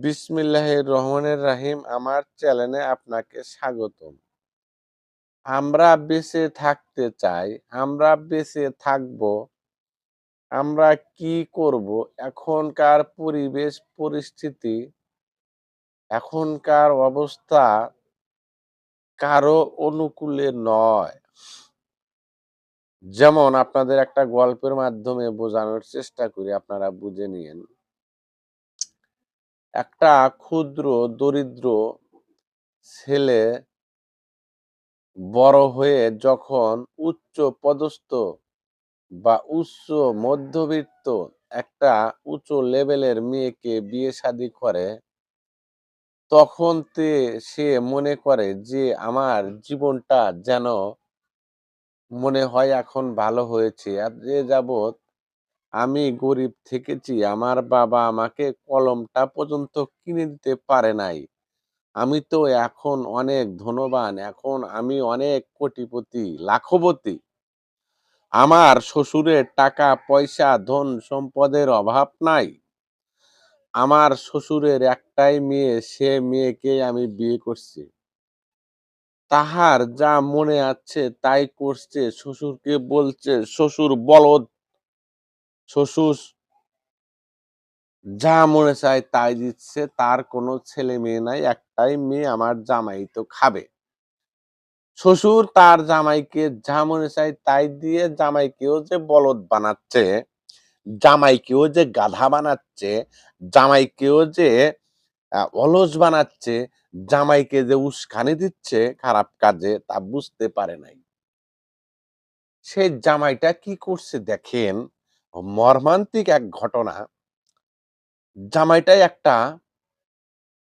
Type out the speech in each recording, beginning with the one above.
বিসমিল্লাহির রহমানির রাহিম। আমার চ্যানেলে আপনাকে স্বাগতম। আমরা বেঁচে থাকতে চাই, আমরা বেঁচে থাকবো, আমরা কি করব? এখনকার পরিবেশ পরিস্থিতি, এখনকার অবস্থা কারো অনুকূলে নয়। যেমন আপনাদের একটা গল্পের মাধ্যমে বোঝানোর চেষ্টা করি, আপনারা বুঝে নিয়েন। একটা ক্ষুদ্র দরিদ্র ছেলে বড় হয়ে যখন উচ্চ পদস্থ বা উচ্চ মধ্যবিত্ত একটা উঁচু লেভেলের মেয়েকে বিয়ে শাদী করে, তখন সে মনে করে যে আমার জীবনটা যেন মনে হয় এখন ভালো হয়েছে। এত এ যাবৎ আমি গরিব থেকেছি, আমার বাবা আমাকে কলমটা পর্যন্ত কিনে দিতে পারে নাই। আমি তো এখন অনেক ধনবান, এখন আমি অনেক কোটিপতি, লাখপতি। আমার শ্বশুরের টাকা পয়সা ধন সম্পদের অভাব নাই। আমার শ্বশুরের একটাই মেয়ে, সে মেয়েকেই আমি বিয়ে করছি। তাহার যা মনে আছে তাই করছে, শ্বশুরকে বলছে শ্বশুর বলদ, শ্বশুর যা মনে চায় তাই দিচ্ছে, তার কোনো ছেলে মেয়ে নাই, একটাই মেয়ে, আমার জামাই তো খাবে। শ্বশুর তার জামাইকে যা মনে চায় তাই দিয়ে জামাইকেও যে বলদ বানাচ্ছে, জামাইকেও যে গাধা বানাচ্ছে, জামাইকেও যে অলস বানাচ্ছে, জামাইকে যে উস্কানি দিচ্ছে খারাপ কাজে, তা বুঝতে পারে নাই। সেই জামাইটা কি করছে দেখেন, মর্মান্তিক এক ঘটনা। জামাইটাই একটা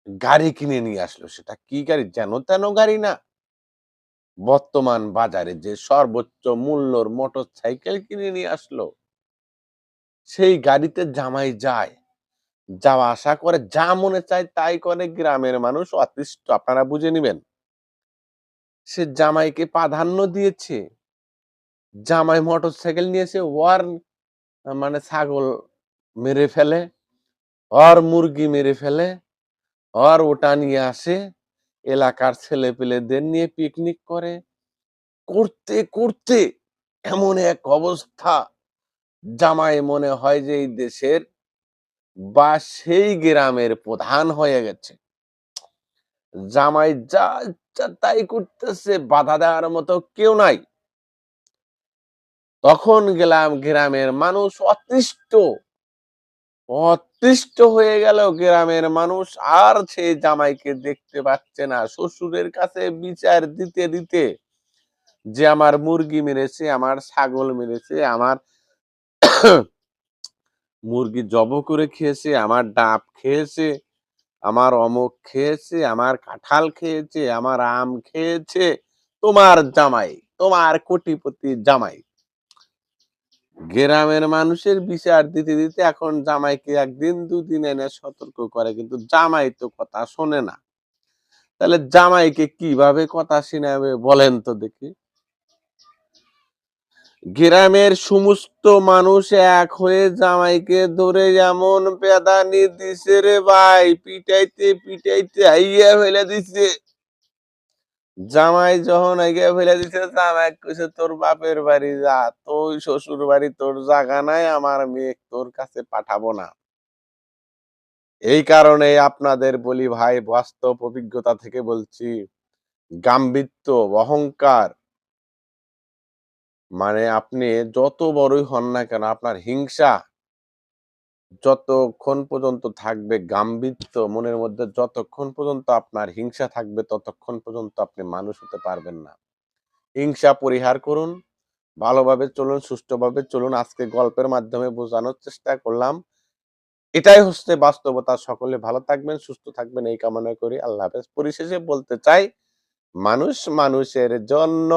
গাড়ি কিনে নিয়ে আসলো। সেটা কি গাড়ি? যেন তেন গাড়ি না। বর্তমান বাজারে যে সর্বোচ্চ মূল্যর মোটরসাইকেল কিনে নিয়ে আসলো। সেই গাড়িতে জামাই যায়। যাওয়া আসা করে, যা মনে চায় তাই করে। গ্রামের মানুষ অতিষ্ঠ, আপনারা বুঝে নিবেন। সে জামাইকে প্রাধান্য দিয়েছে। জামাই মোটরসাইকেল নিয়েছে, ওর মানে ছাগল মেরে ফেলে, ওর মুরগি মেরে ফেলে, ওর ওটা নিয়ে আসে, এলাকার ছেলেপেলেদের নিয়ে পিকনিক করে। করতে করতে এমন এক অবস্থা, জামাই মনে হয় যে এই দেশের বা সেই গ্রামের প্রধান হয়ে গেছে। জামাই যা ইচ্ছা তাই করতেছে, বাধা দেওয়ার মতো কেউ নাই। তখন গেলাম, গ্রামের মানুষ অতিষ্ঠ, অতিষ্ঠ হয়ে গেল। গ্রামের মানুষ আর সেই জামাইকে দেখতে পাচ্ছে না। শ্বশুরের কাছে বিচার দিতে দিতে যে আমার মুরগি মেরেছে, আমার ছাগল মেরেছে, আমার মুরগি জব করে খেয়েছে, আমার ডাব খেয়েছে, আমার অমুক খেয়েছে, আমার কাঁঠাল খেয়েছে, আমার আম খেয়েছে, তোমার জামাই, তোমার কোটিপতি জামাই। গ্রামের মানুষের বিচার দিতে দিতে এখন জামাইকে একদিন দুদিন এনে সতর্ক করে, কিন্তু জামাই তো কথা শোনে না। তাহলে জামাইকে কিভাবে কথা শোনাবে বলেন তো দেখি? গ্রামের সমস্ত মানুষ এক হয়ে জামাইকে ধরে এমন পেদানি দিছে রে ভাই, পিটাইতে পিটাইতে হাইয়া ফেলে দিছে। জামাই যখন আইগা ফেলে দিছে, জামাই কইছে তোর বাপের বাড়ি যা, তোর শ্বশুর বাড়ি তোর জায়গা নাই, আমার মেয়ে তোর কাছে পাঠাবো না। এই কারণে আপনাদের বলি ভাই, বাস্তব অভিজ্ঞতা থেকে বলছি, গাম্ভীর্য, অহংকার, মানে আপনি যত বড়ই হন না কেন, আপনার হিংসা যতক্ষণ পর্যন্ত থাকবে, গাম্ভীর্য মনের মধ্যে যতক্ষণ পর্যন্ত আপনার হিংসা থাকবে, ততক্ষণ পর্যন্ত আপনি মানুষ হতে পারবেন না। হিংসা পরিহার করুন, ভালোভাবে চলুন, সুষ্ঠুভাবে চলুন। আজকে গল্পের মাধ্যমে বোঝানোর চেষ্টা করলাম। এটাই হচ্ছে বাস্তবতা। সকলে ভালো থাকবেন, সুস্থ থাকবেন, এই কামনা করি। আল্লাহ হাফেজ। পরিশেষে বলতে চাই, মানুষ মানুষের জন্য।